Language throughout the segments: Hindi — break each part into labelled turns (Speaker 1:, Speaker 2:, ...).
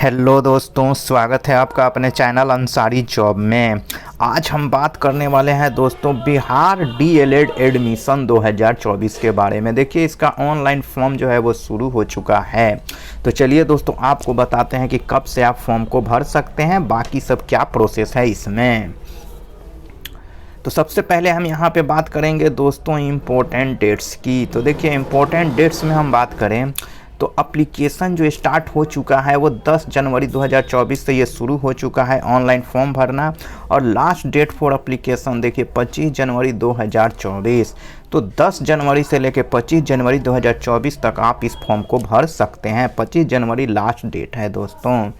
Speaker 1: हेलो दोस्तों, स्वागत है आपका अपने चैनल अंसारी जॉब में। आज हम बात करने वाले हैं दोस्तों बिहार डीएलएड एडमिशन 2024 के बारे में। देखिए, इसका ऑनलाइन फॉर्म जो है वो शुरू हो चुका है। तो चलिए दोस्तों, आपको बताते हैं कि कब से आप फॉर्म को भर सकते हैं, बाकी सब क्या प्रोसेस है इसमें। तो सबसे पहले हम यहाँ पे बात करेंगे दोस्तों इम्पोर्टेंट डेट्स की। तो देखिए, इम्पोर्टेंट डेट्स में हम बात करें तो एप्लीकेशन जो स्टार्ट हो चुका है वो 10 जनवरी 2024 से ये शुरू हो चुका है ऑनलाइन फॉर्म भरना। और लास्ट डेट फॉर एप्लीकेशन देखिए 25 जनवरी 2024। तो 10 जनवरी से लेकर 25 जनवरी 2024 तक आप इस फॉर्म को भर सकते हैं। 25 जनवरी लास्ट डेट है दोस्तों।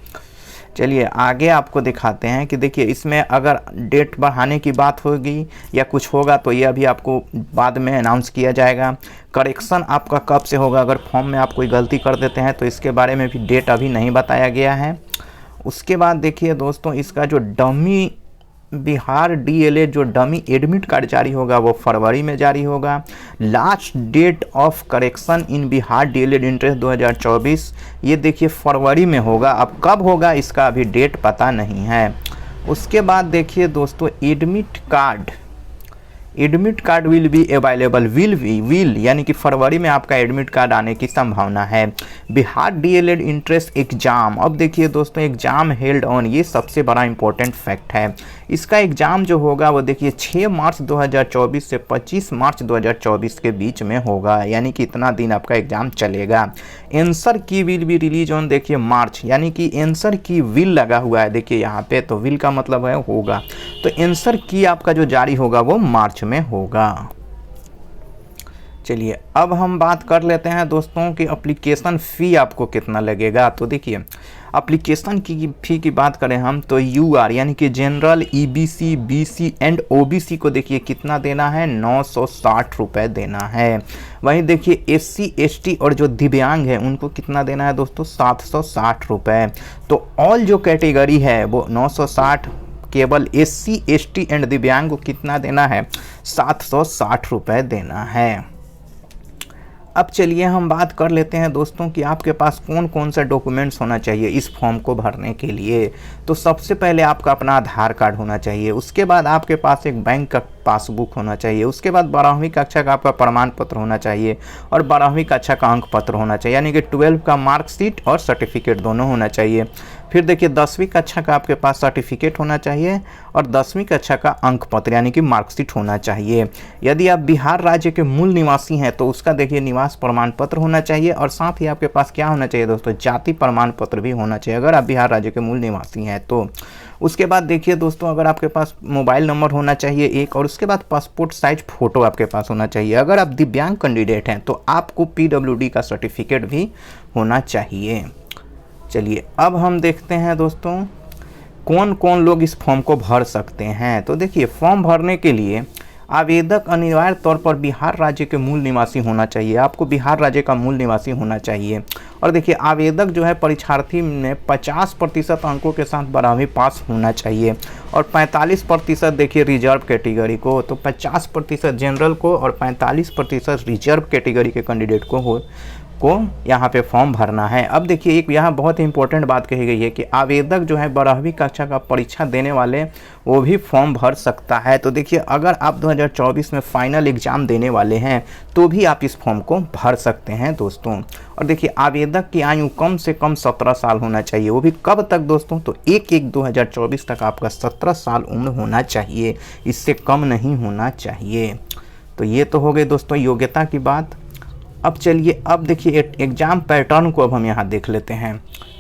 Speaker 1: चलिए आगे आपको दिखाते हैं कि देखिए, इसमें अगर डेट बढ़ाने की बात होगी या कुछ होगा तो ये अभी आपको बाद में अनाउंस किया जाएगा। करेक्शन आपका कब से होगा, अगर फॉर्म में आप कोई गलती कर देते हैं तो इसके बारे में भी डेट अभी नहीं बताया गया है। उसके बाद देखिए दोस्तों, इसका जो डमी बिहार डीएलएड जो डमी एडमिट कार्ड जारी होगा वो फरवरी में जारी होगा। Last date of correction in Bihar DElEd entrance 2024 ये देखिए फरवरी में होगा। अब कब होगा इसका अभी डेट पता नहीं है। उसके बाद देखिए दोस्तों, admit card will be available will यानी कि फरवरी में आपका एडमिट कार्ड आने की संभावना है। बिहार डीएलएड इंट्रेंस एग्ज़ाम, अब देखिए दोस्तों, एग्ज़ाम हेल्ड ऑन, ये सबसे बड़ा इंपॉर्टेंट फैक्ट है। इसका एग्ज़ाम जो होगा वो देखिए 6 मार्च 2024 से 25 मार्च 2024 के बीच में होगा, यानी कि इतना दिन आपका एग्ज़ाम चलेगा। आंसर की विल बी रिलीज ऑन देखिए मार्च, यानी कि आंसर की विल लगा हुआ है देखिए यहाँ पे, तो विल का मतलब है होगा। तो आंसर की आपका जो जारी होगा वो मार्च में होगा। चलिए अब हम बात कर लेते हैं दोस्तों कि एप्लीकेशन फ़ी आपको कितना लगेगा। तो देखिए, एप्लीकेशन की फ़ी की बात करें हम तो यूआर यानी कि general, EBC, BC and OBC को देखिए कितना देना है, 960 रुपये देना है। वहीं देखिए एससी, एसटी और जो दिव्यांग है उनको कितना देना है दोस्तों, 760 रुपये। तो ऑल जो कैटेगरी है वो 960, केवल एससी, एसटी एंड दिव्यांग को कितना देना है, 760 रुपये देना है। अब चलिए हम बात कर लेते हैं दोस्तों कि आपके पास कौन कौन सा डॉक्यूमेंट्स होना चाहिए इस फॉर्म को भरने के लिए। तो सबसे पहले आपका अपना आधार कार्ड होना चाहिए। उसके बाद आपके पास एक बैंक का पासबुक होना चाहिए। उसके बाद 12वीं कक्षा का आपका प्रमाण पत्र होना चाहिए और 12वीं कक्षा का अंक पत्र होना चाहिए, यानी कि 12 का मार्कशीट और सर्टिफिकेट दोनों होना चाहिए। फिर देखिए 10वीं कक्षा का आपके पास सर्टिफिकेट होना चाहिए और 10वीं कक्षा का अंक पत्र यानी कि मार्कशीट होना चाहिए। यदि आप बिहार राज्य के मूल निवासी हैं तो उसका देखिए निवास प्रमाण पत्र होना चाहिए और साथ ही आपके पास क्या होना चाहिए दोस्तों, जाति प्रमाण पत्र भी होना चाहिए अगर आप बिहार राज्य के मूल निवासी हैं तो। उसके बाद देखिए दोस्तों, अगर आपके पास मोबाइल नंबर होना चाहिए एक, और उसके बाद पासपोर्ट साइज फ़ोटो आपके पास होना चाहिए। अगर आप दिव्यांग कैंडिडेट हैं तो आपको पीडब्ल्यूडी का सर्टिफिकेट भी होना चाहिए। चलिए अब हम देखते हैं दोस्तों कौन कौन लोग इस फॉर्म को भर सकते हैं। तो देखिए, फॉर्म भरने के लिए आवेदक अनिवार्य तौर पर बिहार राज्य के मूल निवासी होना चाहिए। आपको बिहार राज्य का मूल निवासी होना चाहिए। और देखिए, आवेदक जो है परीक्षार्थी में 50% अंकों के साथ 12वीं पास होना चाहिए और 45% देखिए रिजर्व कैटेगरी को, तो 50% जनरल को और 45% रिजर्व कैटेगरी के कैंडिडेट को यहाँ पे फॉर्म भरना है। अब देखिए, एक यहाँ बहुत ही इंपॉर्टेंट बात कही गई है कि आवेदक जो है 12वीं कक्षा का परीक्षा देने वाले वो भी फॉर्म भर सकता है। तो देखिए, अगर आप 2024 में फाइनल एग्ज़ाम देने वाले हैं तो भी आप इस फॉर्म को भर सकते हैं दोस्तों। और देखिए, आवेदक की आयु कम से कम 17 साल होना चाहिए। वो भी कब तक दोस्तों, तो 1/1/2024 तक आपका 17 साल उम्र होना चाहिए, इससे कम नहीं होना चाहिए। तो ये तो हो गई दोस्तों योग्यता की बात। अब चलिए, अब देखिए एग्ज़ाम पैटर्न को अब हम यहाँ देख लेते हैं।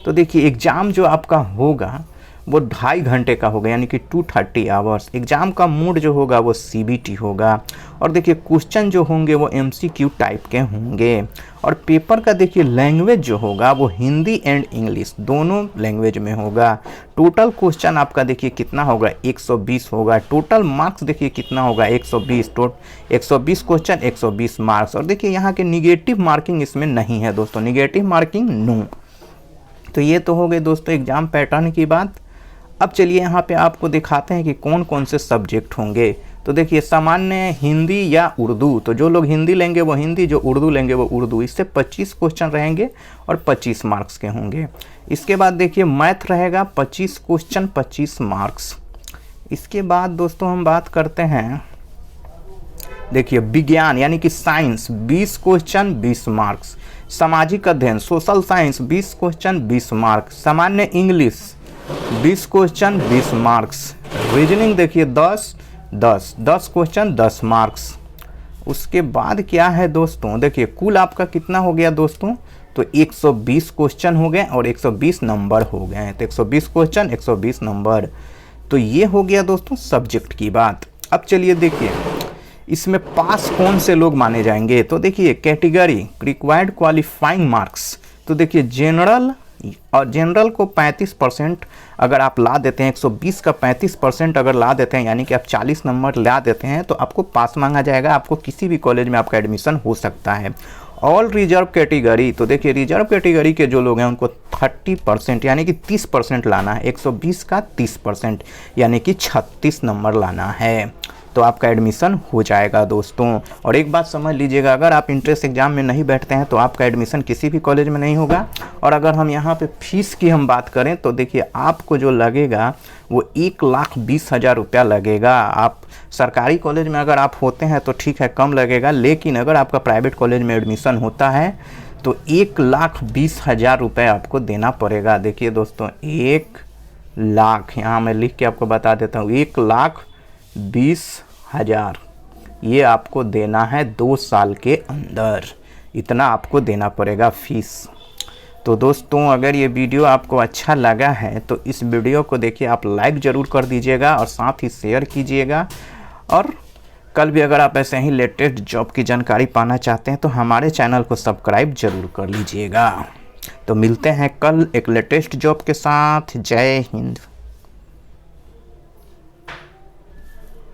Speaker 1: तो देखिए, एग्ज़ाम जो आपका होगा वो 2.5 घंटे का होगा, यानी कि 230 आवर्स। एग्ज़ाम का मोड जो होगा वो सीबीटी होगा। और देखिए, क्वेश्चन जो होंगे वो एमसीक्यू टाइप के होंगे। और पेपर का देखिए लैंग्वेज जो होगा वो हिंदी एंड इंग्लिश दोनों लैंग्वेज में होगा। टोटल क्वेश्चन आपका देखिए कितना होगा, 120 होगा। टोटल मार्क्स देखिए कितना होगा, 120। 120 क्वेश्चन, 120 मार्क्स। और देखिए, यहाँ के निगेटिव मार्किंग इसमें नहीं है दोस्तों, निगेटिव मार्किंग नो। तो ये तो हो गए दोस्तों एग्ज़ाम पैटर्न की बात। अब चलिए यहाँ पे आपको दिखाते हैं कि कौन कौन से सब्जेक्ट होंगे। तो देखिए सामान्य हिंदी या उर्दू, तो जो लोग हिंदी लेंगे वो हिंदी, जो उर्दू लेंगे वो उर्दू। इससे 25 क्वेश्चन रहेंगे और 25 मार्क्स के होंगे। इसके बाद देखिए मैथ रहेगा 25 क्वेश्चन 25 मार्क्स। इसके बाद दोस्तों हम बात करते हैं, देखिए विज्ञान यानी कि साइंस 20 क्वेश्चन 20 मार्क्स। सामाजिक अध्ययन सोशल साइंस 20 क्वेश्चन 20 मार्क्स। सामान्य इंग्लिश 20 क्वेश्चन 20 मार्क्स। रीजनिंग देखिए 10 क्वेश्चन 10 मार्क्स। उसके बाद क्या है दोस्तों, देखिए कुल आपका कितना हो गया दोस्तों, तो 120 क्वेश्चन हो गए और 120 नंबर हो गए। तो 120 क्वेश्चन 120 नंबर, तो ये हो गया दोस्तों सब्जेक्ट की बात। अब चलिए देखिए इसमें पास कौन से लोग माने जाएंगे। तो देखिए कैटेगरी रिक्वायर्ड क्वालिफाइंग मार्क्स, तो देखिए जनरल और जनरल को 35% अगर आप ला देते हैं, 120 का 35% अगर ला देते हैं, यानी कि आप 40 नंबर ला देते हैं, तो आपको पास मांगा जाएगा, आपको किसी भी कॉलेज में आपका एडमिशन हो सकता है। ऑल रिजर्व कैटेगरी, तो देखिए रिजर्व कैटेगरी के जो लोग हैं उनको 30% यानी कि 30% लाना है। 120 का 30% यानी कि 36 नंबर लाना है, तो आपका एडमिशन हो जाएगा दोस्तों। और एक बात समझ लीजिएगा, अगर आप इंट्रेंस एग्जाम में नहीं बैठते हैं तो आपका एडमिशन किसी भी कॉलेज में नहीं होगा। और अगर हम यहाँ पे फीस की हम बात करें तो देखिए आपको जो लगेगा वो 1,20,000 रुपया लगेगा। आप सरकारी कॉलेज में अगर आप होते हैं तो ठीक है कम लगेगा, लेकिन अगर आपका प्राइवेट कॉलेज में एडमिशन होता है तो 1,20,000 रुपये आपको देना पड़ेगा। देखिए दोस्तों 1 लाख, यहाँ मैं लिख के आपको बता देता हूँ, 1,20,000 ये आपको देना है 2 साल के अंदर, इतना आपको देना पड़ेगा फीस। तो दोस्तों अगर ये वीडियो आपको अच्छा लगा है तो इस वीडियो को देखिए आप लाइक ज़रूर कर दीजिएगा और साथ ही शेयर कीजिएगा। और कल भी अगर आप ऐसे ही लेटेस्ट जॉब की जानकारी पाना चाहते हैं तो हमारे चैनल को सब्सक्राइब ज़रूर कर लीजिएगा। तो मिलते हैं कल एक लेटेस्ट जॉब के साथ। जय हिंद।